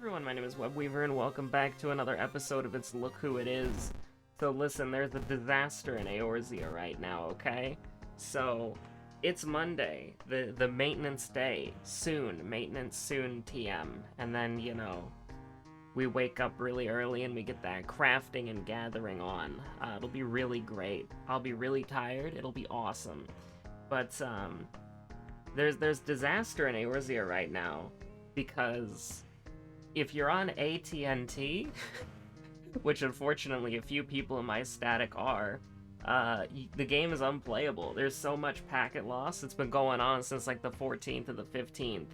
everyone, my name is Webweaver, and welcome back to another episode of It's Look Who It Is. So listen, there's a disaster in Eorzea right now, okay? So, it's Monday, the maintenance day, maintenance soon TM, and then, we wake up really early and we get that crafting and gathering on. It'll be really great. I'll be really tired, it'll be awesome. But, there's disaster in Eorzea right now, because if you're on AT&T, which unfortunately a few people in my static are, the game is unplayable. There's so much packet loss. It's been going on since like the 14th or the 15th,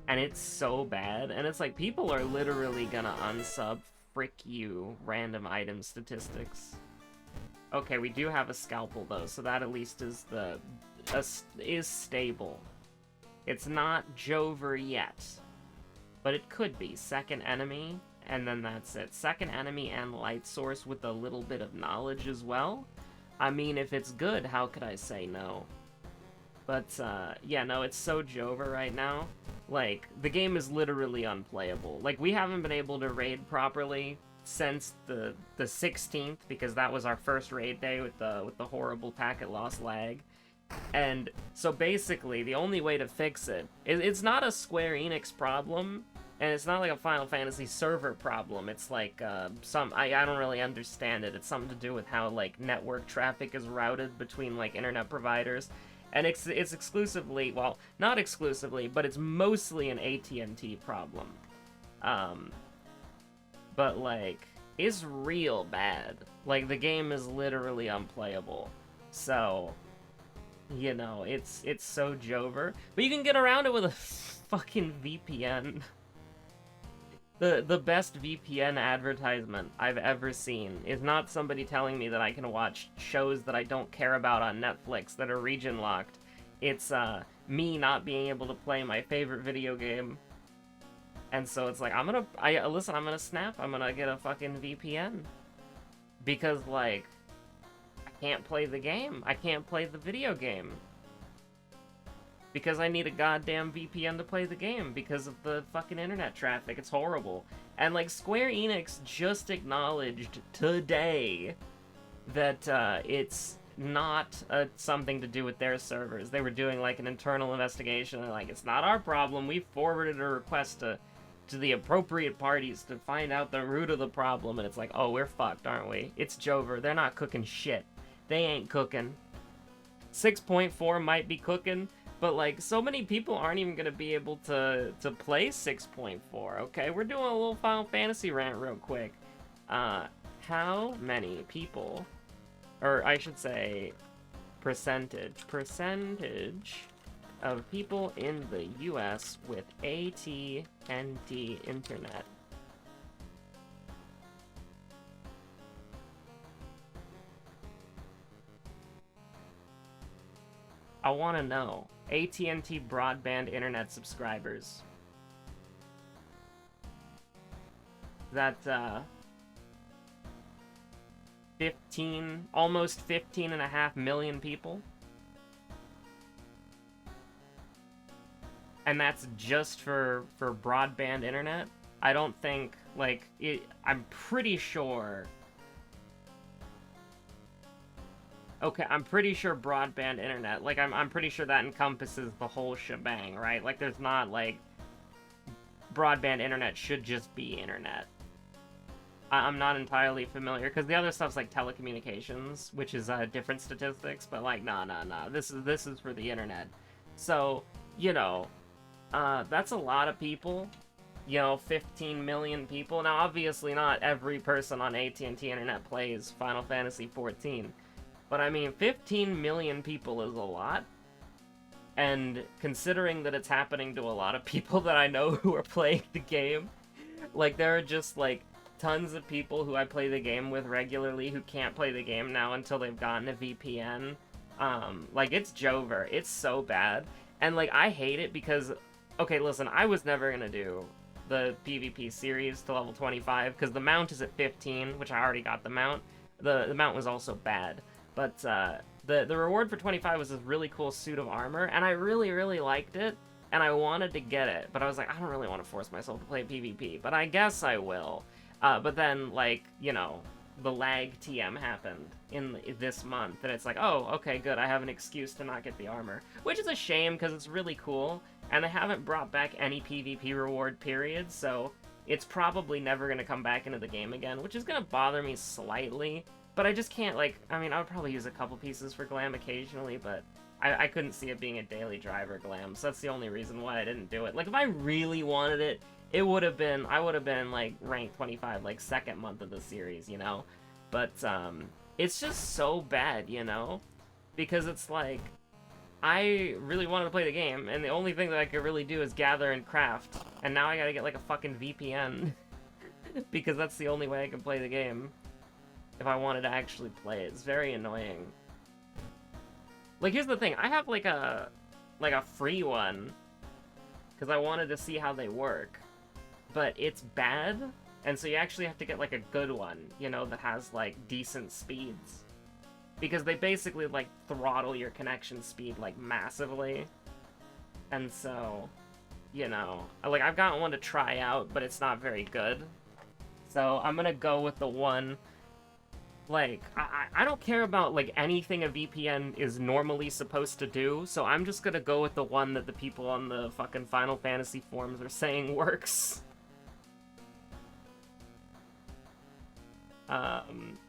and it's so bad. And it's like people are literally gonna unsub frick you random item statistics. Okay, we do have a scalpel though, so that at least is is stable. It's not Jover yet, but it could be. Second enemy, and then that's it. Second enemy and light source with a little bit of knowledge as well. I mean, if it's good, how could I say no? But, yeah, no, it's so Jover right now. Like, the game is literally unplayable. Like, we haven't been able to raid properly since the 16th, because that was our first raid day with the horrible packet loss lag. And so basically, the only way to fix it, it's not a Square Enix problem, and it's not like a Final Fantasy server problem. It's like I don't really understand it. It's something to do with how like network traffic is routed between like internet providers, and it's exclusively, well, not exclusively, but it's mostly an AT&T problem. But like it's real bad. Like the game is literally unplayable. So, it's so Jover. But you can get around it with a fucking VPN. The best VPN advertisement I've ever seen is not somebody telling me that I can watch shows that I don't care about on Netflix that are region locked. It's me not being able to play my favorite video game. And so it's like, I'm gonna snap, I'm gonna get a fucking VPN. Because, like, can't play the game. I can't play the video game. Because I need a goddamn VPN to play the game because of the fucking internet traffic. It's horrible. And like Square Enix just acknowledged today that it's not something to do with their servers. They were doing like an internal investigation and like, it's not our problem. We forwarded a request to the appropriate parties to find out the root of the problem. And it's like, oh, we're fucked, aren't we? It's Jover. They're not cooking shit. They ain't cooking. 6.4 might be cooking, but like so many people aren't even gonna be able to play 6.4. Okay, we're doing a little Final Fantasy rant real quick. How many people, or I should say, percentage of people in the U.S. with AT&T internet? I want to know. AT&T broadband internet subscribers. That's, almost 15.5 million people. And that's just for broadband internet? I don't think, like, I'm pretty sure... Okay, I'm pretty sure broadband internet, like, I'm pretty sure that encompasses the whole shebang, right? Like, there's not, like, broadband internet should just be internet. I'm not entirely familiar, because the other stuff's, like, telecommunications, which is, different statistics, but, like, nah, this is for the internet. So, that's a lot of people. 15 million people. Now, obviously not every person on AT&T internet plays Final Fantasy 14. But I mean, 15 million people is a lot, and considering that it's happening to a lot of people that I know who are playing the game, like, there are just, like, tons of people who I play the game with regularly who can't play the game now until they've gotten a VPN. Like, it's Jover. It's so bad. And, like, I hate it because, okay, listen, I was never gonna do the PvP series to level 25, because the mount is at 15, which I already got the mount. The mount was also bad. But the reward for 25 was this really cool suit of armor, and I really, really liked it. and I wanted to get it, but I was like, I don't really want to force myself to play PvP, but I guess I will. But then, like, you know, the lag TM happened in this month, and it's like, oh, okay, good, I have an excuse to not get the armor. Which is a shame, because it's really cool, and they haven't brought back any PvP reward, period, so it's probably never going to come back into the game again, which is going to bother me slightly, but I just can't, like, I mean, I would probably use a couple pieces for glam occasionally, but I couldn't see it being a daily driver glam, so that's the only reason why I didn't do it. Like, if I really wanted it, it would have been, I would have been, like, rank 25, like, second month of the series, you know? But, it's just so bad, you know? Because it's like, I really wanted to play the game, and the only thing that I could really do is gather and craft, and now I gotta get, like, a fucking VPN, because that's the only way I can play the game, if I wanted to actually play it. It's very annoying. Like, here's the thing, I have, like a free one, because I wanted to see how they work, but it's bad, and so you actually have to get, like, a good one, you know, that has, like, decent speeds. Because they basically, like, throttle your connection speed, like, massively. And so, you know, like, I've gotten one to try out, but it's not very good. So I'm gonna go with the one, like, I don't care about, like, anything a VPN is normally supposed to do, so I'm just gonna go with the one that the people on the fucking Final Fantasy forums are saying works.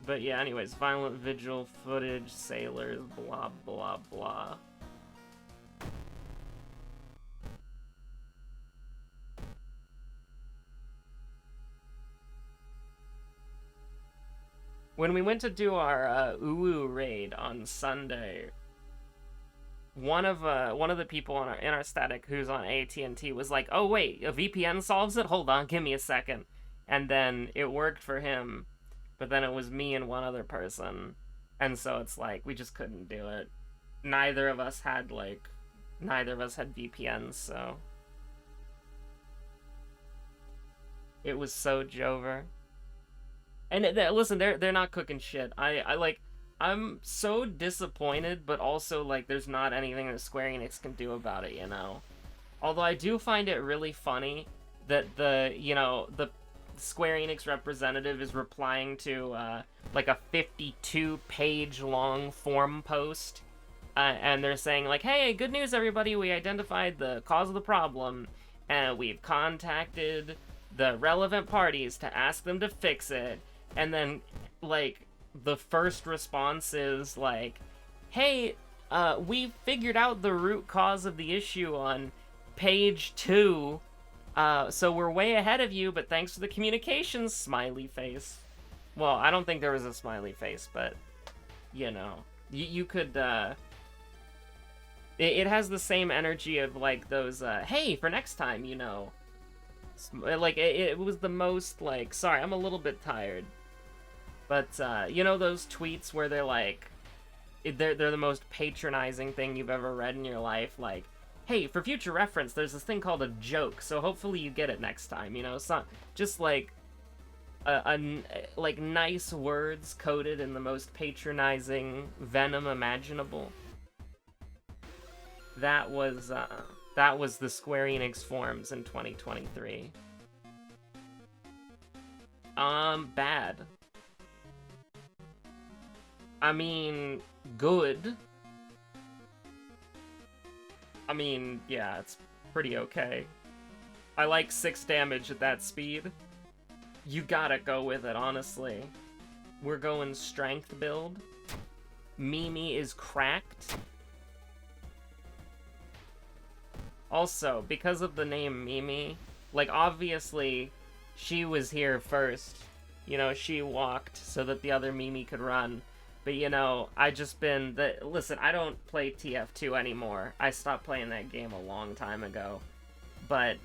But yeah, anyways, violent vigil footage, sailors, blah, blah, blah. When we went to do our Uwu raid on Sunday, one of the people in our static who's on AT&T was like, "Oh wait, a VPN solves it? Hold on, give me a second." And then it worked for him, but then it was me and one other person, and so it's like we just couldn't do it. Neither of us had VPNs, so it was so Jover. And listen, they're not cooking shit. I'm so disappointed, but also, like, there's not anything that Square Enix can do about it, you know? Although I do find it really funny that the Square Enix representative is replying to, like, a 52-page long forum post, and they're saying, like, "Hey, good news, everybody, we identified the cause of the problem, and we've contacted the relevant parties to ask them to fix it." And then, like, the first response is, like, "Hey, we figured out the root cause of the issue on page 2, so we're way ahead of you, but thanks for the communications," smiley face. Well, I don't think there was a smiley face, but, you know, you could, it has the same energy of, like, those, "Hey, for next time, you know." Like, it was the most, like, sorry, I'm a little bit tired. But, you know those tweets where they're like, they're the most patronizing thing you've ever read in your life, like, "Hey, for future reference, there's this thing called a joke, so hopefully you get it next time," you know? So, just, like, like, nice words coded in the most patronizing venom imaginable. That was the Square Enix forums in 2023. Bad. I mean, good. I mean, yeah, it's pretty okay. I like 6 damage at that speed. You gotta go with it, honestly. We're going strength build. Mimi is cracked. Also, because of the name Mimi, like, obviously, she was here first. You know, she walked so that the other Mimi could run. But, you know, listen, I don't play TF2 anymore. I stopped playing that game a long time ago. But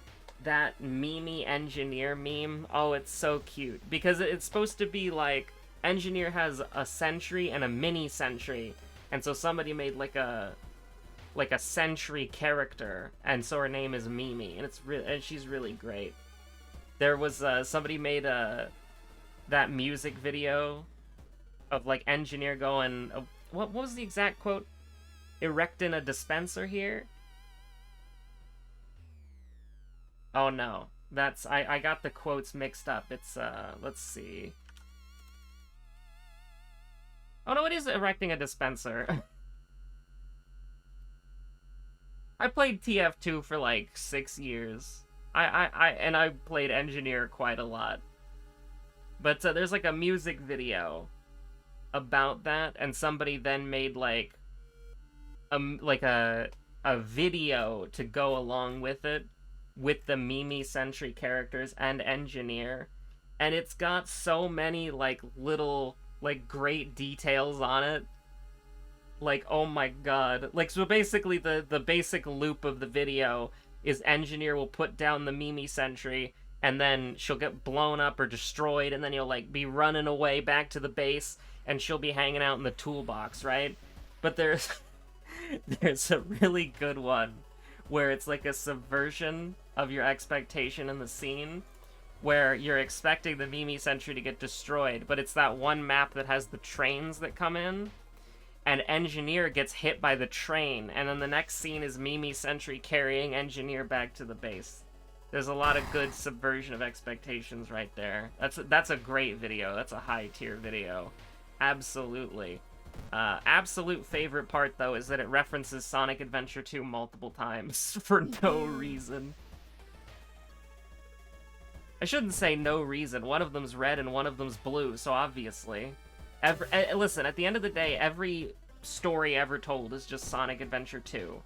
that Mimi Engineer meme, oh, it's so cute. Because it's supposed to be, like, Engineer has a sentry and a mini sentry. And so somebody made, like a sentry character, and so her name is Mimi, and she's really great. There was, somebody made that music video of, like, Engineer going, what was the exact quote? "Erecting a dispenser here?" Oh no. I got the quotes mixed up. It's, let's see. Oh no, it is erecting a dispenser. I played TF2 for like 6 years. And I played Engineer quite a lot. But there's like a music video about that, and somebody then made like a video to go along with it, with the Mimi-century characters and Engineer, and it's got so many like little like great details on it. Like, oh my god. Like, so basically the basic loop of the video is Engineer will put down the Mimi Sentry, and then she'll get blown up or destroyed, and then he'll, like, be running away back to the base, and she'll be hanging out in the toolbox, right? But there's there's a really good one where it's like a subversion of your expectation in the scene, where you're expecting the Mimi Sentry to get destroyed, but it's that one map that has the trains that come in, and Engineer gets hit by the train, and then the next scene is Mimi Sentry carrying Engineer back to the base. There's a lot of good subversion of expectations right there. That's a great video. That's a high-tier video. Absolutely. Absolute favorite part, though, is that it references Sonic Adventure 2 multiple times for no reason. I shouldn't say no reason. One of them's red and one of them's blue, so obviously. Listen, at the end of the day, every story ever told is just Sonic Adventure 2.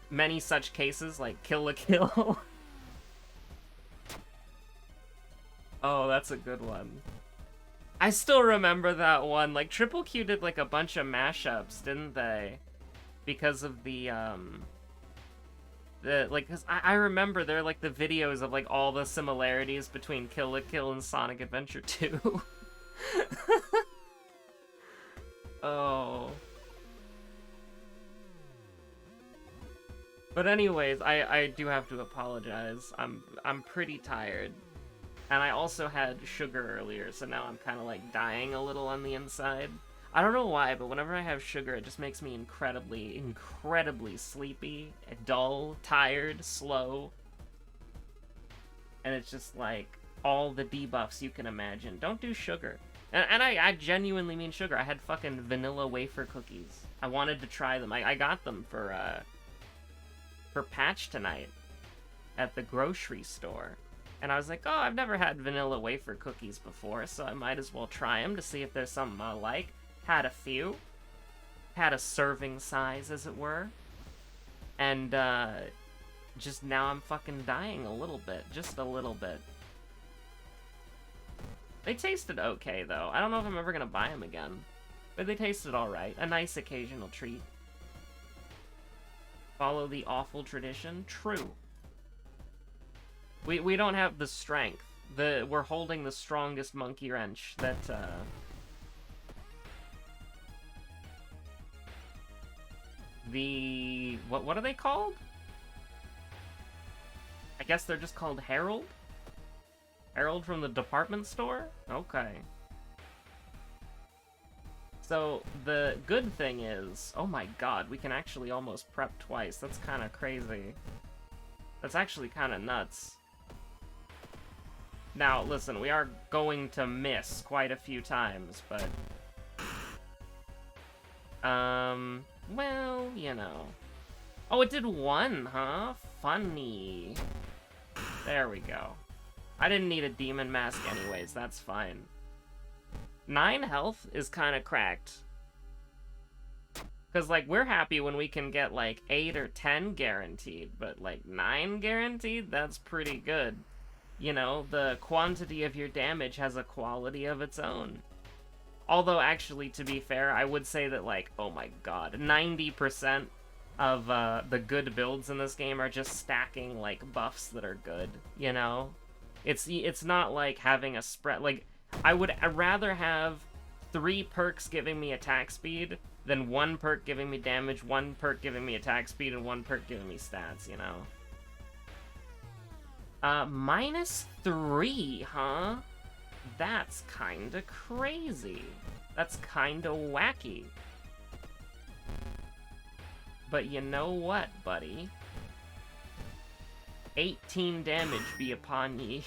Many such cases, like Kill la Kill. Oh, that's a good one. I still remember that one. Like, Triple Q did, like, a bunch of mashups, didn't they? Because of the, cause I remember there, like, the videos of, like, all the similarities between Kill la Kill and Sonic Adventure 2. Oh. But anyways, I do have to apologize. I'm pretty tired. And I also had sugar earlier, so now I'm kind of, like, dying a little on the inside. I don't know why, but whenever I have sugar, it just makes me incredibly, incredibly sleepy, dull, tired, slow. And it's just, like, all the debuffs you can imagine. Don't do sugar. And I genuinely mean sugar. I had fucking vanilla wafer cookies. I wanted to try them. I got them for patch tonight at the grocery store. And I was like, oh, I've never had vanilla wafer cookies before, so I might as well try them to see if there's something I like. Had a few. Had a serving size, as it were. And, just now I'm fucking dying a little bit. Just a little bit. They tasted okay, though. I don't know if I'm ever gonna buy them again. But they tasted alright. A nice occasional treat. Follow the awful tradition? True. We don't have the strength. We're holding the strongest monkey wrench that, what are they called? I guess they're just called Harold? Harold from the department store? Okay. So, the good thing is... Oh my god, we can actually almost prep twice. That's kind of crazy. That's actually kind of nuts. Now, listen, we are going to miss quite a few times, but... well, you know. Oh, it did one, huh? Funny. There we go. I didn't need a demon mask anyways, that's fine. 9 health is kind of cracked. Because, like, we're happy when we can get, like, 8 or 10 guaranteed, but, like, 9 guaranteed? That's pretty good. You know, the quantity of your damage has a quality of its own. Although, actually, to be fair, I would say that, like, oh my god, 90% of the good builds in this game are just stacking, like, buffs that are good, you know? It's not like having a spread, like, I'd rather have 3 perks giving me attack speed than 1 perk giving me damage, 1 perk giving me attack speed, and 1 perk giving me stats, you know? -3, huh? That's kinda crazy. That's kinda wacky. But you know what, buddy? 18 damage be upon ye.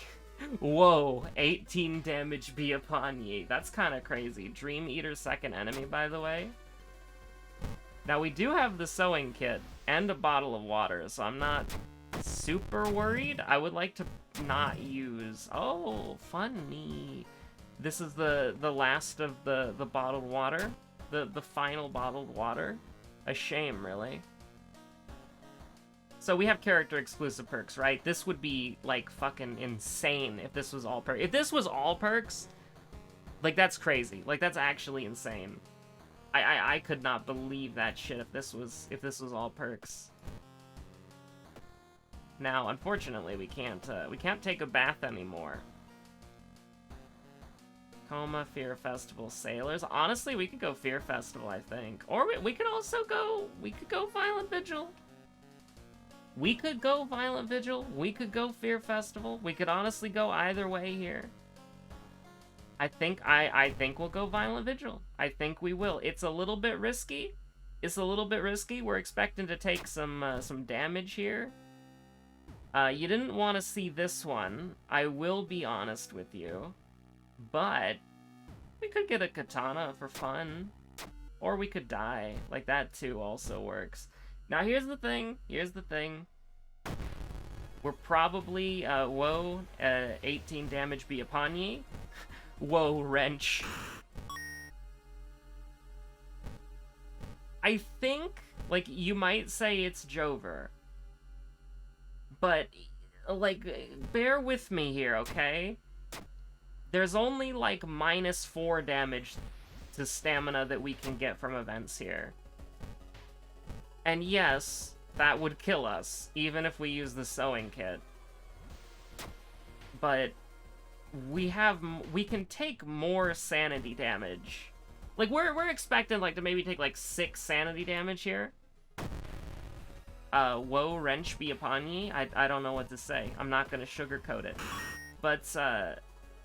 Whoa, 18 damage be upon ye. That's kind of crazy. Dream Eater's second enemy, by the way. Now, we do have the sewing kit and a bottle of water, so I'm not super worried. I would like to not use... Oh, funny. This is the last of the bottled water. The final bottled water. A shame, really. So we have character exclusive perks, right? This would be, like, fucking insane if this was all perks. If this was all perks, like, that's crazy. Like, that's actually insane. I could not believe that shit if this was all perks. Now, unfortunately, we can't take a bath anymore. Coma, Fear Festival, Sailors. Honestly, we could go Fear Festival, I think. Or we could also go... We could go Violent Vigil. We could go Violent Vigil. We could go Fear Festival. We could honestly go either way here. I think we'll go Violent Vigil. I think we will. It's a little bit risky. We're expecting to take some damage here. You didn't want to see this one. I will be honest with you. But we could get a katana for fun. Or we could die. Like, that too also works. Now, here's the thing. We're probably, whoa, 18 damage be upon ye. Whoa, wrench. I think, like, you might say it's Jover. But, like, bear with me here, okay? There's only, like, -4 damage to stamina that we can get from events here. And yes, that would kill us, even if we use the sewing kit. But we can take more sanity damage. Like, we're expecting, like, to maybe take, like, 6 sanity damage here. Woe, wrench be upon ye. I don't know what to say. I'm not gonna sugarcoat it. But,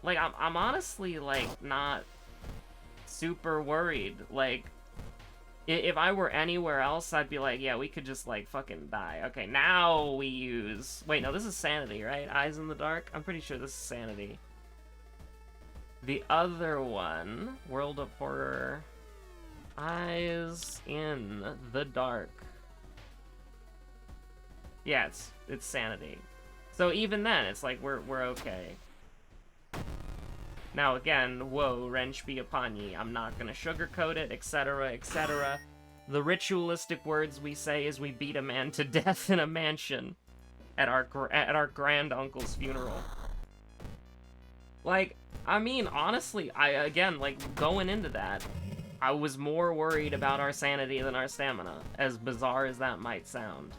like, I'm honestly, like, not super worried. Like, if I were anywhere else, I'd be like, yeah, we could just, like, fucking die. Okay, now we use... Wait, no, this is sanity, right? Eyes in the dark? I'm pretty sure this is sanity. The other one, World of Horror, Eyes in the Dark. Yeah, it's sanity. So even then, it's like, we're okay. Now again, whoa, wrench be upon ye. I'm not gonna sugarcoat it, etc., etc. The ritualistic words we say as we beat a man to death in a mansion at our grand uncle's funeral. Like, I mean, honestly, again, like, going into that, I was more worried about our sanity than our stamina, as bizarre as that might sound.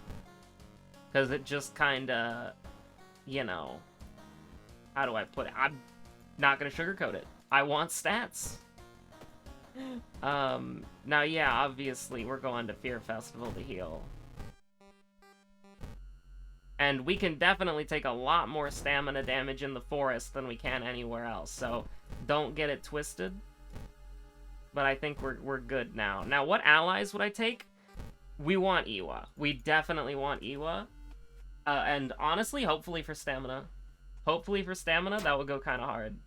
Because it just kinda, you know, how do I put it? I'm not gonna sugarcoat it. I want stats. Now, yeah, obviously, we're going to Fear Festival to heal. And we can definitely take a lot more stamina damage in the forest than we can anywhere else, so don't get it twisted. But I think we're good now. Now, what allies would I take? We want Iwa. We definitely want Iwa. And honestly, hopefully for stamina. Hopefully for stamina, that would go kind of hard.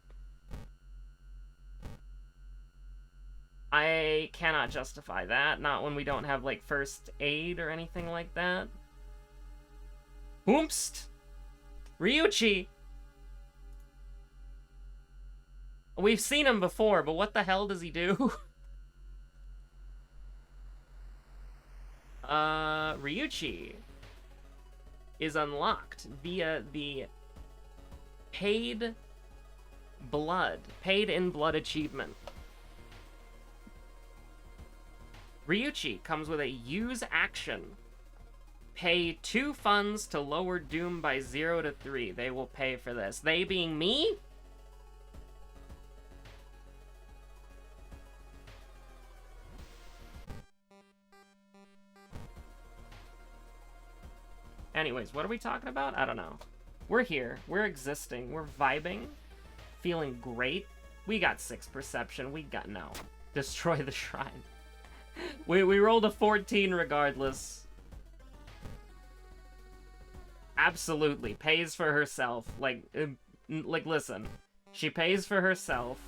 I cannot justify that. Not when we don't have, like, first aid or anything like that. Oomst! Ryuchi! We've seen him before, but what the hell does he do? Ryuchi is unlocked via the paid in blood achievement. Ryuchi comes with a use action. Pay 2 funds to lower Doom by 0 to 3. They will pay for this. They being me? Anyways, what are we talking about? I don't know. We're here. We're existing. We're vibing. Feeling great. We got 6 perception. We got... No. Destroy the shrine. We rolled a 14 regardless. Absolutely. Pays for herself. Like, listen. She pays for herself.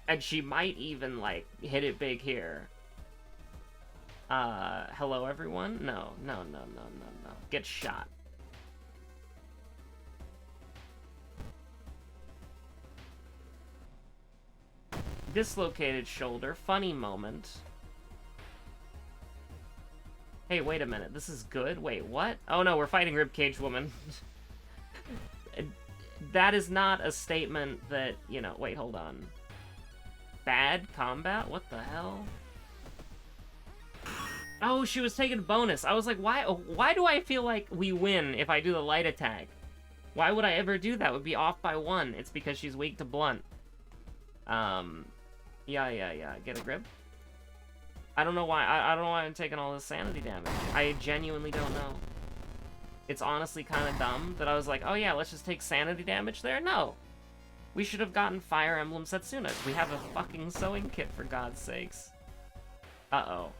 And she might even, like, hit it big here. Hello everyone? No. Get shot. Dislocated shoulder. Funny moment. Hey, wait a minute. This is good? Wait, what? Oh no, we're fighting Ribcage Woman. That is not a statement that, you know... Wait, hold on. Bad combat? What the hell? Oh, she was taking bonus. I was like, why do I feel like we win if I do the light attack? Why would I ever do that? It would be off by 1. It's because she's weak to blunt. Yeah. Get a grip. I don't know why. I don't know why I'm taking all this sanity damage. I genuinely don't know. It's honestly kind of dumb that I was like, oh yeah, let's just take sanity damage there. No. We should have gotten Fire Emblem Setsuna. We have a fucking sewing kit, for God's sakes. Uh-oh.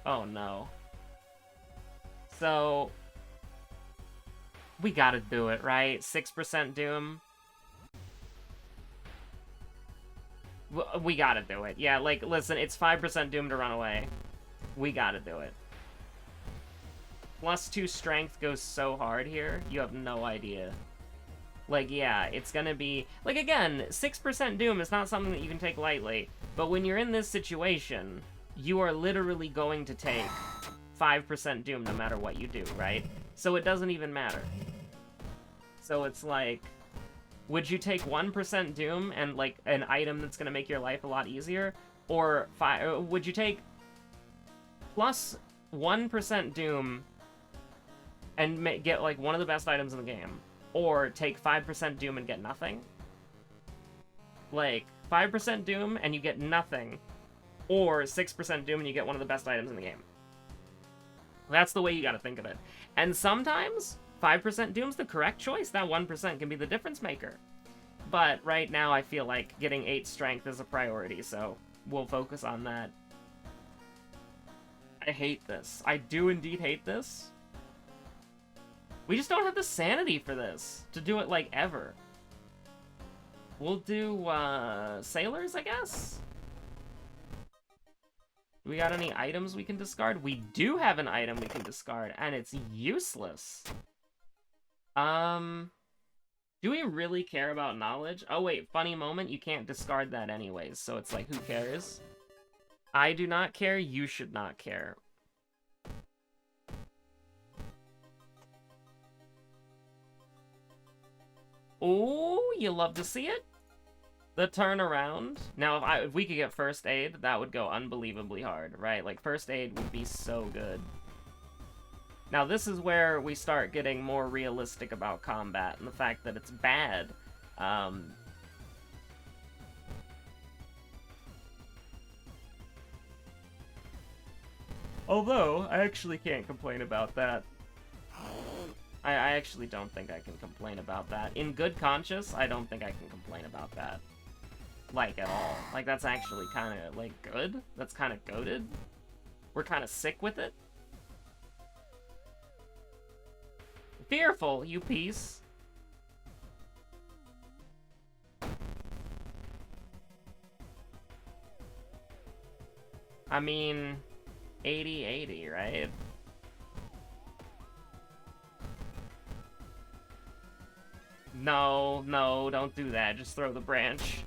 Oh no. So... we gotta do it, right? 6% Doom. We gotta do it. Yeah, like, listen, it's 5% Doom to run away. We gotta do it. +2 strength goes so hard here, you have no idea. Like, yeah, it's gonna be... like, again, 6% Doom is not something that you can take lightly, but when you're in this situation, you are literally going to take 5% Doom no matter what you do, right? So it doesn't even matter. So it's like... would you take 1% Doom and, like, an item that's gonna make your life a lot easier? Or would you take plus 1% Doom and get, like, one of the best items in the game? Or take 5% Doom and get nothing? Like, 5% Doom and you get nothing. Or 6% Doom and you get one of the best items in the game. That's the way you gotta think of it. And sometimes 5% Doom's the correct choice. That 1% can be the difference maker. But right now I feel like getting 8 strength is a priority, so we'll focus on that. I hate this. I do indeed hate this. We just don't have the sanity for this to do it, like, ever. We'll do, sailors, I guess? Do we got any items we can discard? We do have an item we can discard, and it's useless. Do we really care about knowledge? Oh wait, funny moment, you can't discard that anyways, so it's like, who cares? I do not care, you should not care. Oh, you love to see it? The turnaround. Now, if we could get first aid, that would go unbelievably hard, right? Like, first aid would be so good. Now, this is where we start getting more realistic about combat and the fact that it's bad. Although, I actually can't complain about that. I actually don't think I can complain about that. In good conscience, I don't think I can complain about that. Like, at all. Like, that's actually kind of, like, good. That's kind of goated. We're kind of sick with it. Fearful, you piece. I mean, 80-80, right? No, don't do that. Just throw the branch.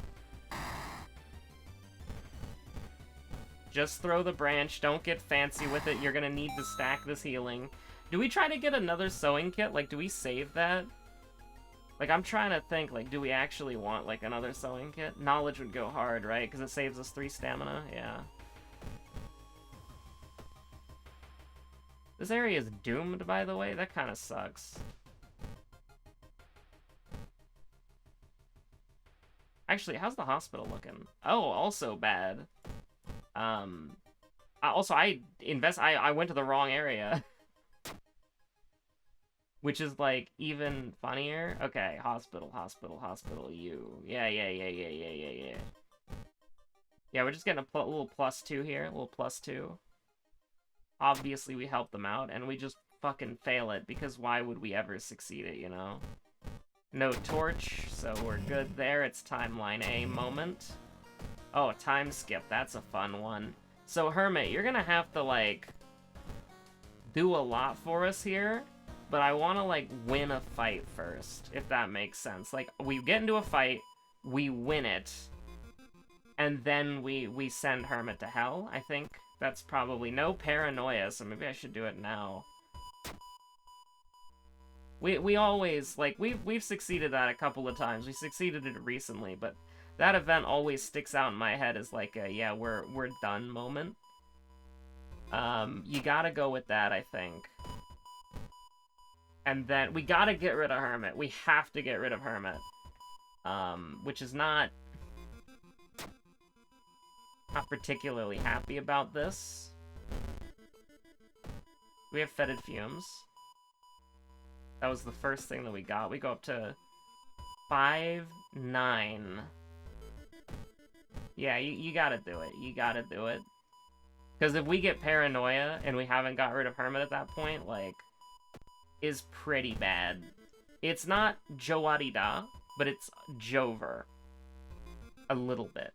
Just throw the branch. Don't get fancy with it. You're gonna need to stack this healing. Do we try to get another sewing kit? Like, do we save that? Like, I'm trying to think, like, do we actually want, like, another sewing kit? Knowledge would go hard, right? Because it saves us 3 stamina? Yeah. This area is doomed, by the way. That kind of sucks. Actually, how's the hospital looking? Oh, also bad. Also, I went to the wrong area. Which is, like, even funnier. Okay, hospital, you. Yeah. Yeah, we're just getting a little +2 here, a little +2. Obviously, we help them out, and we just fucking fail it, because why would we ever succeed it, you know? No torch, so we're good there. It's timeline A moment. Oh, time skip. That's a fun one. So, Hermit, you're gonna have to, like, do a lot for us here, but I want to, like, win a fight first, if that makes sense. Like, we get into a fight, we win it, and then we send Hermit to hell, I think. That's probably no paranoia, so maybe I should do it now. We always, like, we've succeeded that a couple of times. We succeeded it recently, but that event always sticks out in my head as like a, yeah, we're done moment. You gotta go with that, I think. And then we gotta get rid of Hermit. We have to get rid of Hermit. Which is not particularly happy about this. We have fetid fumes. That was the first thing that we got. We go up to 5-9. Yeah, you gotta do it. You gotta do it. Because if we get paranoia and we haven't got rid of Hermit at that point, like, is pretty bad. It's not Jowarida, but it's Jover. A little bit.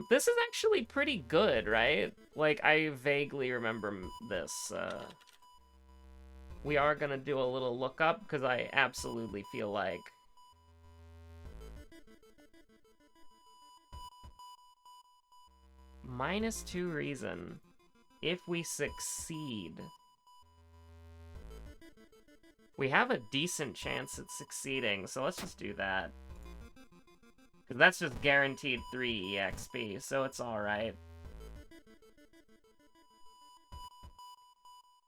This is actually pretty good, right? Like, I vaguely remember this, We are gonna do a little lookup, because I absolutely feel like... -2 reason. If we succeed... We have a decent chance at succeeding, so let's just do that. Because that's just guaranteed 3 EXP, so it's alright.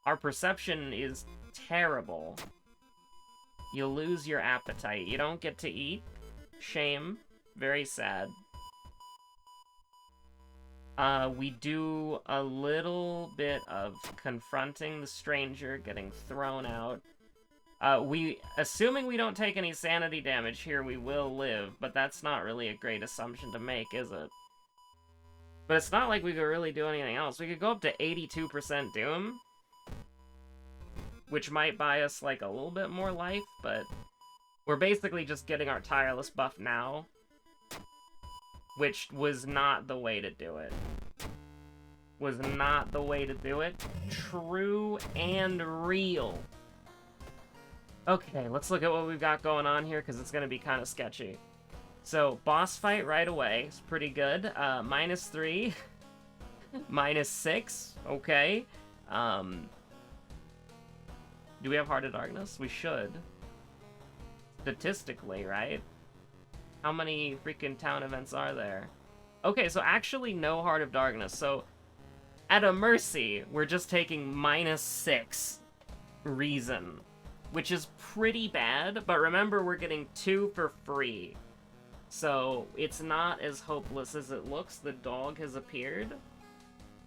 Our perception is terrible. You lose your appetite. You don't get to eat. Shame. Very sad. We do a little bit of confronting the stranger, getting thrown out. Assuming we don't take any sanity damage here, we will live, but that's not really a great assumption to make, is it? But it's not like we could really do anything else. We could go up to 82% Doom, which might buy us, like, a little bit more life, but we're basically just getting our tireless buff now, which was not the way to do it. Was not the way to do it. True and real. Okay, let's look at what we've got going on here, because it's going to be kind of sketchy. So, boss fight right away. It's pretty good. -3. -6. Okay. Do we have Heart of Darkness? We should. Statistically, right? How many freaking town events are there? Okay, so actually no Heart of Darkness. So, at a Mercy, we're just taking -6 reason, which is pretty bad, but remember we're getting 2 for free. So, it's not as hopeless as it looks. The dog has appeared.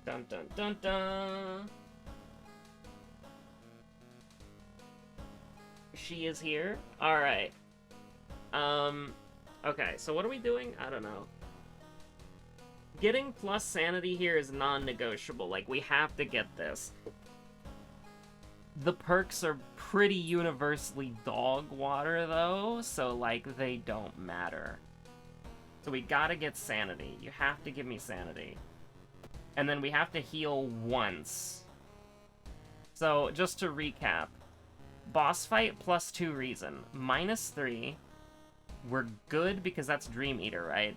Dun dun dun dun! She is here? Alright. Okay, so what are we doing? I don't know. Getting plus sanity here is non-negotiable. Like, we have to get this. The perks are pretty universally dog water, though, so, like, they don't matter. So we gotta get sanity. You have to give me sanity. And then we have to heal once. So, just to recap. Boss fight +2 reason. -3. We're good because that's Dream Eater, right?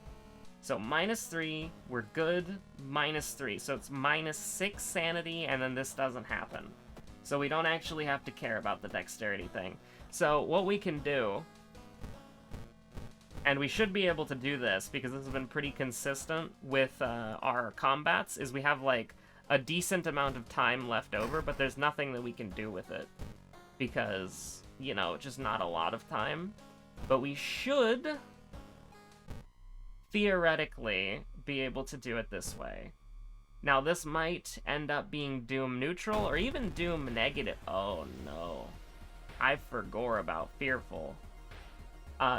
So -3, we're good, -3. So it's -6 sanity, and then this doesn't happen. So we don't actually have to care about the dexterity thing. So what we can do, and we should be able to do this because this has been pretty consistent with our combats, is we have like a decent amount of time left over, but there's nothing that we can do with it. Because, you know, just not a lot of time. But we should, theoretically, be able to do it this way. Now, this might end up being Doom neutral, or even Doom negative. Oh, no. I forgot about Fearful.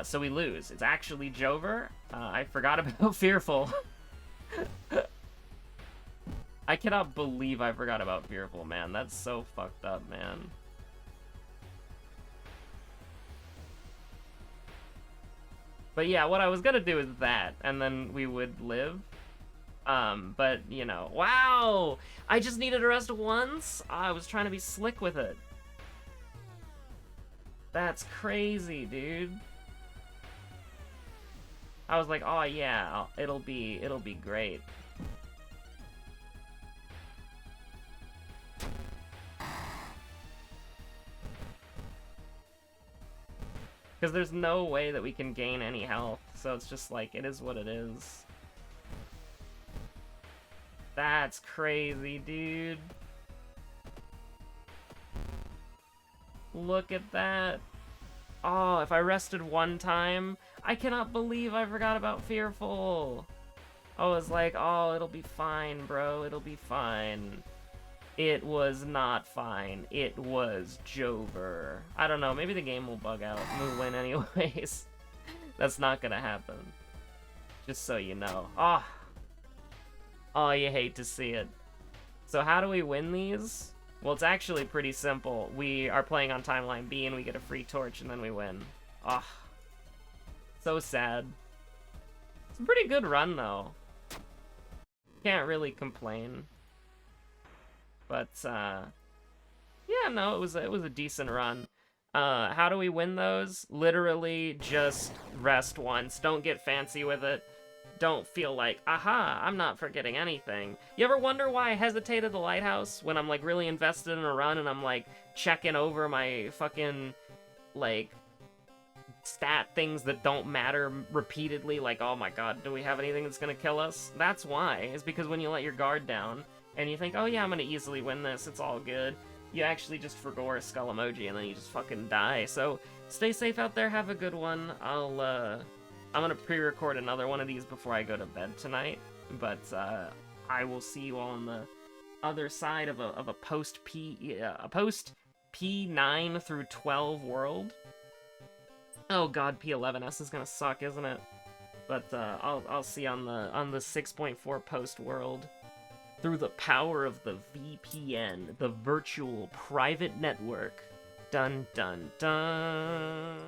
So we lose. It's actually Jover. I forgot about Fearful. I cannot believe I forgot about Fearful, man. That's so fucked up, man. But yeah, what I was gonna do is that, and then we would live. But, you know, wow! I just needed a rest once? I was trying to be slick with it. That's crazy, dude. I was like, oh yeah, it'll be great. Because there's no way that we can gain any health, so it's just like, it is what it is. That's crazy, dude. Look at that. Oh, if I rested one time, I cannot believe I forgot about Fearful. I was like, oh, it'll be fine, bro, it'll be fine. It was not fine. It was Jover. I don't know, maybe the game will bug out and we'll win anyways. That's not gonna happen. Just so you know. Oh. Oh, you hate to see it. So how do we win these? Well, it's actually pretty simple. We are playing on Timeline B and we get a free torch and then we win. Ah. So sad. It's a pretty good run, though. Can't really complain. But, yeah, no, it was a decent run. How do we win those? Literally just rest once. Don't get fancy with it. Don't feel like, aha, I'm not forgetting anything. You ever wonder why I hesitated the lighthouse when I'm, like, really invested in a run and I'm, like, checking over my fucking, like, stat things that don't matter repeatedly? Like, oh my god, do we have anything that's gonna kill us? That's why. It's because when you let your guard down and you think, oh yeah, I'm gonna easily win this, it's all good, you actually just forgo a skull emoji and then you just fucking die. So, stay safe out there, have a good one. I'm gonna pre-record another one of these before I go to bed tonight, but I will see you all on the other side of a post P9 through 12 world. Oh god, P11S is gonna suck, isn't it? But I'll see you on the 6.4 post world through the power of the VPN, the virtual private network. Dun dun dun.